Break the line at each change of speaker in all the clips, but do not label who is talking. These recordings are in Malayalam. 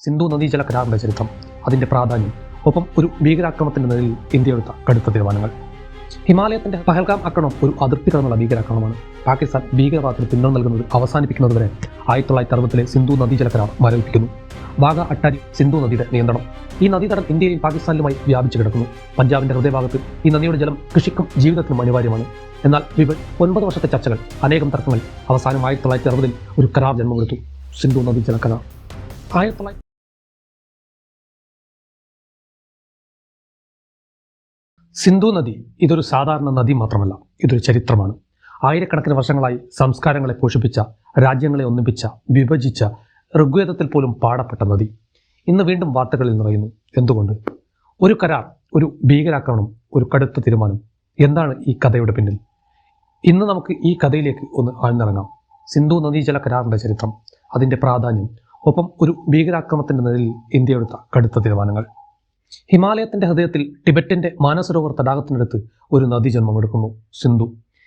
സിന്ധു നദീജല കരാറിന്റെ ചരിത്രം, അതിന്റെ പ്രാധാന്യം, ഒപ്പം ഒരു ഭീകരാക്രമണത്തിന്റെ നിലയിൽ ഇന്ത്യ എടുത്ത കടുത്ത തീരുമാനങ്ങൾ. ഹിമാലയത്തിന്റെ പഹൽഗാം ആക്രമണം ഒരു അതിർത്തി കടന്നുള്ള ഭീകരാക്രമണമാണ്. പാകിസ്ഥാൻ ഭീകരവാദത്തിന് പിന്തുണ നൽകുന്നത് അവസാനിപ്പിക്കുന്നതുവരെ 1960 സിന്ധു നദീജല കരാർ മരവിപ്പിക്കുന്നു. വാഗ അട്ടാരി സിന്ധു നദിയുടെ നിയന്ത്രണം. ഈ നദീതടം ഇന്ത്യയിലും പാകിസ്ഥാനിലുമായി വ്യാപിച്ചു കിടക്കുന്നു. പഞ്ചാബിന്റെ ഹൃദയഭാഗത്ത് ഈ നദിയുടെ ജലം കൃഷിക്കും ജീവിതത്തിനും അനിവാര്യമാണ്. എന്നാൽ 9 വർഷത്തെ ചർച്ചകൾ, അനേകം തർക്കങ്ങൾ, അവസാനം 1960 ഒരു കരാർ ജന്മമെടുത്തു. സിന്ധു നദീജല കരാർ. സിന്ധു നദി ഇതൊരു സാധാരണ നദി മാത്രമല്ല, ഇതൊരു ചരിത്രമാണ്. ആയിരക്കണക്കിന് വർഷങ്ങളായി സംസ്കാരങ്ങളെ പോഷിപ്പിച്ച, രാജ്യങ്ങളെ ഒന്നിപ്പിച്ച, വിഭജിച്ച, ഋഗ്വേദത്തിൽ പോലും പാടപ്പെട്ട നദി ഇന്ന് വീണ്ടും വാർത്തകളിൽ നിറയുന്നു. എന്തുകൊണ്ട്? ഒരു കരാർ, ഒരു ഭീകരാക്രമണം, ഒരു കടുത്ത തീരുമാനം. എന്താണ് ഈ കഥയുടെ പിന്നിൽ? ഇന്ന് നമുക്ക് ഈ കഥയിലേക്ക് ഒന്ന് ആഴ്ന്നിറങ്ങാം. സിന്ധു നദീജല കരാറിന്റെ ചരിത്രം, അതിന്റെ പ്രാധാന്യം, ഒപ്പം ഒരു ഭീകരാക്രമണത്തിന്റെ നിലയിൽ ഇന്ത്യ എടുത്ത കടുത്ത തീരുമാനങ്ങൾ. ഹിമാലയത്തിന്റെ ഹൃദയത്തിൽ ടിബറ്റിന്റെ മാനസരോവർ തടാകത്തിനടുത്ത് ഒരു നദി ജന്മമെടുക്കുന്നു, സിന്ധു.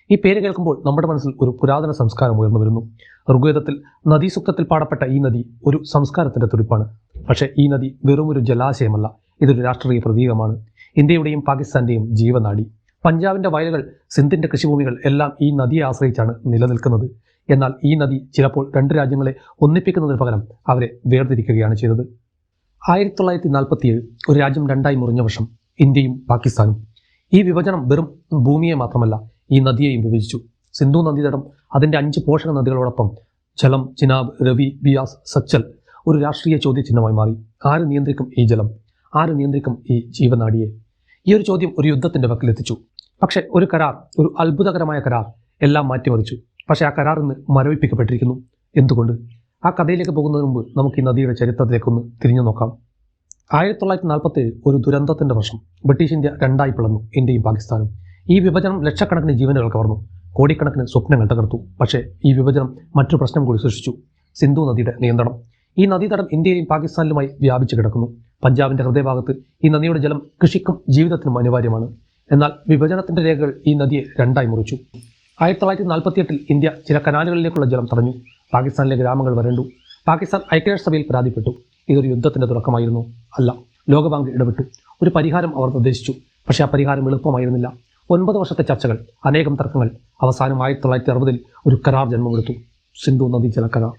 ഈ പേര് കേൾക്കുമ്പോൾ നമ്മുടെ മനസ്സിൽ ഒരു പുരാതന സംസ്കാരം ഉയർന്നു വരുന്നു. ഋഗ്വേദത്തിൽ നദീസൂക്തത്തിൽ പാടപ്പെട്ട ഈ നദി ഒരു സംസ്കാരത്തിന്റെ തുടിപ്പാണ്. പക്ഷേ ഈ നദി വെറുമൊരു ജലാശയമല്ല, ഇതൊരു രാഷ്ട്രീയ പ്രതീകമാണ്. ഇന്ത്യയുടെയും പാകിസ്ഥാന്റെയും ജീവനാഡി. പഞ്ചാബിന്റെ വയലുകൾ, സിന്ധിന്റെ കൃഷിഭൂമികൾ എല്ലാം ഈ നദിയെ ആശ്രയിച്ചാണ് നിലനിൽക്കുന്നത്. എന്നാൽ ഈ നദി ചിലപ്പോൾ രണ്ട് രാജ്യങ്ങളെ ഒന്നിപ്പിക്കുന്നതിന് പകരം അവരെ വേർതിരിക്കുകയാണ് ചെയ്തത്. 1947 ഒരു രാജ്യം രണ്ടായി മുറിഞ്ഞ വർഷം, ഇന്ത്യയും പാകിസ്ഥാനും. ഈ വിഭജനം വെറും ഭൂമിയെ മാത്രമല്ല, ഈ നദിയെയും വിഭജിച്ചു. സിന്ധു നദീതടം അതിൻ്റെ 5 പോഷക നദികളോടൊപ്പം ജലം, ചിനാബ്, രവി, ബിയാസ്, സച്ചൽ ഒരു രാഷ്ട്രീയ ചോദ്യചിഹ്നമായി മാറി. ആര് നിയന്ത്രിക്കും ഈ ജലം? ആര് നിയന്ത്രിക്കും ഈ ജീവനാഡിയെ? ഈ ഒരു ചോദ്യം ഒരു യുദ്ധത്തിന്റെ വക്കിലെത്തിച്ചു. പക്ഷേ ഒരു കരാർ, ഒരു അത്ഭുതകരമായ കരാർ എല്ലാം മാറ്റിമറിച്ചു. പക്ഷേ ആ കരാർ ഇന്ന് മരവിപ്പിക്കപ്പെട്ടിരിക്കുന്നു. എന്തുകൊണ്ട്? ആ കഥയിലേക്ക് പോകുന്നതിന് മുമ്പ് നമുക്ക് ഈ നദിയുടെ ചരിത്രത്തിലേക്കൊന്ന് തിരിഞ്ഞു നോക്കാം. 1947 ഒരു ദുരന്തത്തിന്റെ വർഷം. ബ്രിട്ടീഷ് ഇന്ത്യ രണ്ടായി പിളർന്നു, ഇന്ത്യയും പാകിസ്ഥാനും. ഈ വിഭജനം ലക്ഷക്കണക്കിന് ജീവനുകൾ കവർന്നു, കോടിക്കണക്കിന് സ്വപ്നങ്ങൾ തകർത്തു. പക്ഷേ ഈ വിഭജനം മറ്റൊരു പ്രശ്നം കൂടി സൃഷ്ടിച്ചു: സിന്ധു നദിയുടെ നിയന്ത്രണം. ഈ നദീതടം ഇന്ത്യയിലും പാകിസ്ഥാനിലുമായി വ്യാപിച്ചു കിടക്കുന്നു. പഞ്ചാബിന്റെ ഹൃദയഭാഗത്ത് ഈ നദിയുടെ ജലം കൃഷിക്കും ജീവിതത്തിനും അനിവാര്യമാണ്. എന്നാൽ വിഭജനത്തിന്റെ രേഖകൾ ഈ നദിയെ രണ്ടായി മുറിച്ചു. 1948 ഇന്ത്യ ചില കനാലുകളിലേക്കുള്ള ജലം തടഞ്ഞു. പാകിസ്ഥാനിലെ ഗ്രാമങ്ങൾ വരണ്ടു. പാകിസ്ഥാൻ ഐക്യരാഷ്ട്രസഭയിൽ പരാതിപ്പെട്ടു. ഇതൊരു യുദ്ധത്തിന്റെ തുടക്കമായിരുന്നു? അല്ല. ലോകബാങ്ക് ഇടപെട്ടു. ഒരു പരിഹാരം അവർ നിർദ്ദേശിച്ചു. പക്ഷേ ആ പരിഹാരം എളുപ്പമായിരുന്നില്ല. 9 വർഷത്തെ ചർച്ചകൾ, അനേകം തർക്കങ്ങൾ, അവസാനം 1960 ഒരു കരാർ ജന്മമെടുത്തു: സിന്ധു നദീജല കരാർ.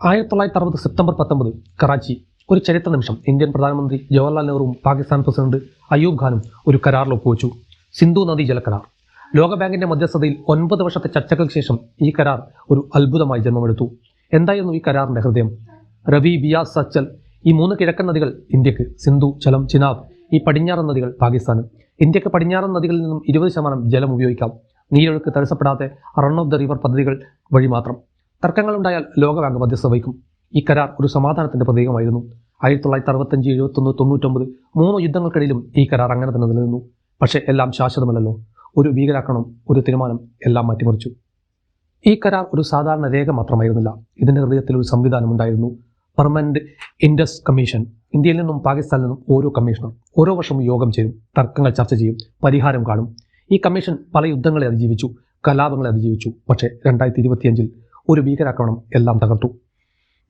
1960 സെപ്റ്റംബർ 19 കറാച്ചി. ഒരു ചരിത്ര നിമിഷം. ഇന്ത്യൻ പ്രധാനമന്ത്രി ജവഹർലാൽ നെഹ്റുവും പാകിസ്ഥാൻ പ്രസിഡന്റ് അയൂബ് ഖാനും ഒരു കരാറിൽ ഒപ്പുവെച്ചു: സിന്ധു നദീജല കരാർ. ലോകബാങ്കിന്റെ മധ്യസ്ഥതയിൽ 9 വർഷത്തെ ചർച്ചകൾക്ക് ശേഷം ഈ കരാർ ഒരു അത്ഭുതമായി ജന്മമെടുത്തു. എന്തായിരുന്നു ഈ കരാറിന്റെ ഹൃദയം? രവി, ബിയാസ്, സച്ചൽ ഈ 3 കിഴക്കൻ നദികൾ ഇന്ത്യക്ക്, സിന്ധു, ജലം, ചിനാബ് ഈ പടിഞ്ഞാറൻ നദികൾ പാകിസ്ഥാന്. ഇന്ത്യക്ക് പടിഞ്ഞാറൻ നദികളിൽ നിന്നും 20% ജലം ഉപയോഗിക്കാം, നീരൊഴുക്ക് തടസ്സപ്പെടാതെ റൺ ഓഫ് ദ റിവർ പദ്ധതികൾ വഴി മാത്രം. തർക്കങ്ങളുണ്ടായാൽ ലോകബാങ്ക് മധ്യസ്ഥത വഹിക്കും. ഈ കരാർ ഒരു സമാധാനത്തിന്റെ പ്രതീകമായിരുന്നു. 1965, 71, 99 3 യുദ്ധങ്ങൾക്കിടയിലും ഈ കരാർ അങ്ങനെ തന്നെ നിലനിന്നു. പക്ഷേ എല്ലാം ശാശ്വതമല്ലല്ലോ. ഒരു ഭീകരാക്രമണം, ഒരു തീരുമാനം എല്ലാം മാറ്റിമറിച്ചു. ഈ കരാർ ഒരു സാധാരണ രേഖ മാത്രമായിരുന്നില്ല. ഇതിൻ്റെ ഹൃദയത്തിൽ ഒരു സംവിധാനം ഉണ്ടായിരുന്നു: പെർമനന്റ് ഇൻഡസ് കമ്മീഷൻ. ഇന്ത്യയിൽ നിന്നും പാകിസ്ഥാനിൽ നിന്നും ഓരോ കമ്മീഷണർ ഓരോ വർഷവും യോഗം ചേരും, തർക്കങ്ങൾ ചർച്ച ചെയ്യും, പരിഹാരം കാണും. ഈ കമ്മീഷൻ പല യുദ്ധങ്ങളെ അതിജീവിച്ചു, കലാപങ്ങളെ അതിജീവിച്ചു. പക്ഷേ 2025 ഒരു ഭീകരാക്രമണം എല്ലാം തകർത്തു.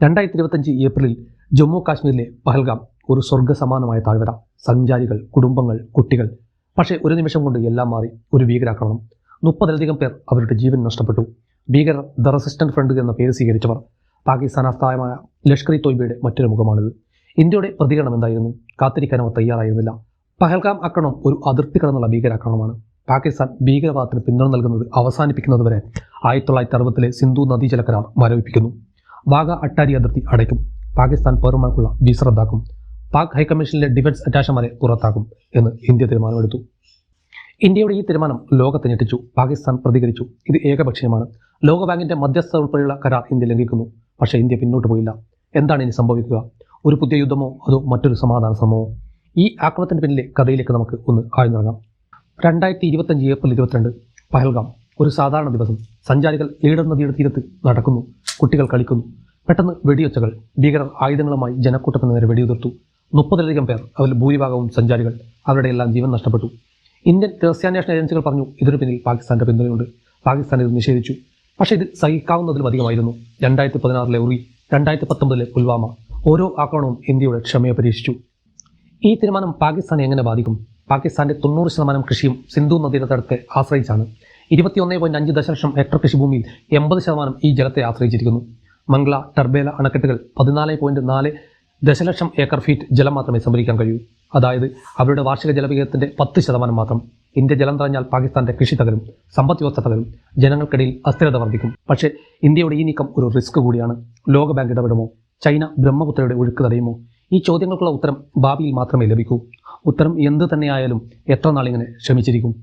2025 ഏപ്രിലിൽ ജമ്മു കാശ്മീരിലെ പഹൽഗാം, ഒരു സ്വർഗ്ഗസമാനമായ താഴ്വര, സഞ്ചാരികൾ, കുടുംബങ്ങൾ, കുട്ടികൾ. പക്ഷേ ഒരു നിമിഷം കൊണ്ട് എല്ലാം മാറി. ഒരു ഭീകരാക്രമണം. 30-ലധികം പേർ അവരുടെ ജീവൻ നഷ്ടപ്പെട്ടു. ഭീകരർ ദ റെസിസ്റ്റന്റ് ഫ്രണ്ട് എന്ന പേര് സ്വീകരിച്ചവർ. പാകിസ്ഥാൻ ആസ്ഥാനമായ ലഷ്കർ-ഇ-തോയ്ബയുടെ മറ്റൊരു മുഖമാണിത്. ഇന്ത്യയുടെ പ്രതികരണം എന്തായിരുന്നു? കാത്തിരിക്കാൻ അവർ തയ്യാറായിരുന്നില്ല. പഹൽഗാം ആക്രമണം ഒരു അതിർത്തി കടന്നുള്ള ഭീകരാക്രമണമാണ്. പാകിസ്ഥാൻ ഭീകരവാദത്തിന് പിന്തുണ നൽകുന്നത് അവസാനിപ്പിക്കുന്നതുവരെ 1960 സിന്ധു നദീജല കരാർ മരവിപ്പിക്കുന്നു. വാഗ അട്ടാരി അതിർത്തി അടയ്ക്കും. പാകിസ്ഥാൻ പൗരന്മാർക്കുള്ള വിസ റദ്ദാക്കും. പാക് ഹൈക്കമ്മീഷനിലെ ഡിഫൻസ് അറ്റാഷമാരെ പുറത്താക്കും എന്ന് ഇന്ത്യ തീരുമാനമെടുത്തു. ഇന്ത്യയുടെ ഈ തീരുമാനം ലോകത്തെ ഞെട്ടിച്ചു. പാകിസ്ഥാൻ പ്രതികരിച്ചു: ഇത് ഏകപക്ഷീയമാണ്. ലോകബാങ്കിന്റെ മധ്യസ്ഥ ഉൾപ്പെടെയുള്ള കരാർ ഇന്ത്യ ലംഘിക്കുന്നു. പക്ഷേ ഇന്ത്യ പിന്നോട്ട് പോയില്ല. എന്താണ് ഇനി സംഭവിക്കുക? ഒരു പുതിയ യുദ്ധമോ അതോ മറ്റൊരു സമാധാന ശ്രമമോ? ഈ ആക്രമണത്തിന് പിന്നിലെ കഥയിലേക്ക് നമുക്ക് ഒന്ന് ആഴ്ന്നിറങ്ങാം. 2025 ഏപ്രിൽ 22 പഹൽഗാം. ഒരു സാധാരണ ദിവസം. സഞ്ചാരികൾ ലീഡർ നദിയുടെ തീരത്ത് നടക്കുന്നു. കുട്ടികൾ കളിക്കുന്നു. പെട്ടെന്ന് വെടിയൊച്ചകൾ. ഭീകരർ ആയുധങ്ങളുമായി ജനക്കൂട്ടത്തിന് നേരെ വെടിയുതിർത്തു. 30-ലധികം പേർ, അതിൽ ഭൂരിഭാഗവും സഞ്ചാരികൾ. അവരുടെ എല്ലാം ജീവൻ നഷ്ടപ്പെട്ടു. ഇന്ത്യൻ രഹസ്യാന്വേഷണ ഏജൻസികൾ പറഞ്ഞു ഇതിനു പിന്നിൽ പാകിസ്ഥാന്റെ പിന്തുണയുണ്ട്. പാകിസ്ഥാൻ ഇത് നിഷേധിച്ചു. പക്ഷേ ഇത് സഹിക്കാവുന്നതിലും അധികമായിരുന്നു. 2016 ഉറി, 2019 പുൽവാമ, ഓരോ ആക്രമണവും ഇന്ത്യയുടെ ക്ഷമയെ പരീക്ഷിച്ചു. ഈ തീരുമാനം പാകിസ്ഥാനെ എങ്ങനെ ബാധിക്കും? പാകിസ്ഥാന്റെ 90% കൃഷിയും സിന്ധു നദീതടത്തെ ആശ്രയിച്ചാണ്. 21.5 ദശലക്ഷം ഹെക്ടർ കൃഷിഭൂമിയിൽ 80% ഈ ജലത്തെ ആശ്രയിച്ചിരിക്കുന്നു. മംഗ്ല, ടർബേല അണക്കെട്ടുകൾ 14.4 ദശലക്ഷം ഏക്കർ ഫീറ്റ് ജലം മാത്രമേ സംഭരിക്കാൻ കഴിയൂ. അതായത് അവരുടെ വാർഷിക ജലവിഹിതത്തിന്റെ 10% മാത്രം. ഇന്ത്യ ജലം തടഞ്ഞാൽ പാകിസ്ഥാന്റെ കൃഷി തകരും, സമ്പദ് വ്യവസ്ഥ തകരും, ജനങ്ങൾക്കിടയിൽ അസ്ഥിരത വർദ്ധിക്കും. പക്ഷേ ഇന്ത്യയുടെ ഈ നീക്കം ഒരു റിസ്ക് കൂടിയാണ്. ലോകബാങ്ക് ഇടപെടുമോ? ചൈന ബ്രഹ്മപുത്രയുടെ ഒഴുക്ക് തടയുമോ? ഈ ചോദ്യങ്ങൾക്കുള്ള ഉത്തരം ഭാവിയിൽ മാത്രമേ ലഭിക്കൂ. ഉത്തരം എന്ത് തന്നെയായാലും എത്ര നാളിങ്ങനെ ക്ഷമിച്ചിരിക്കും?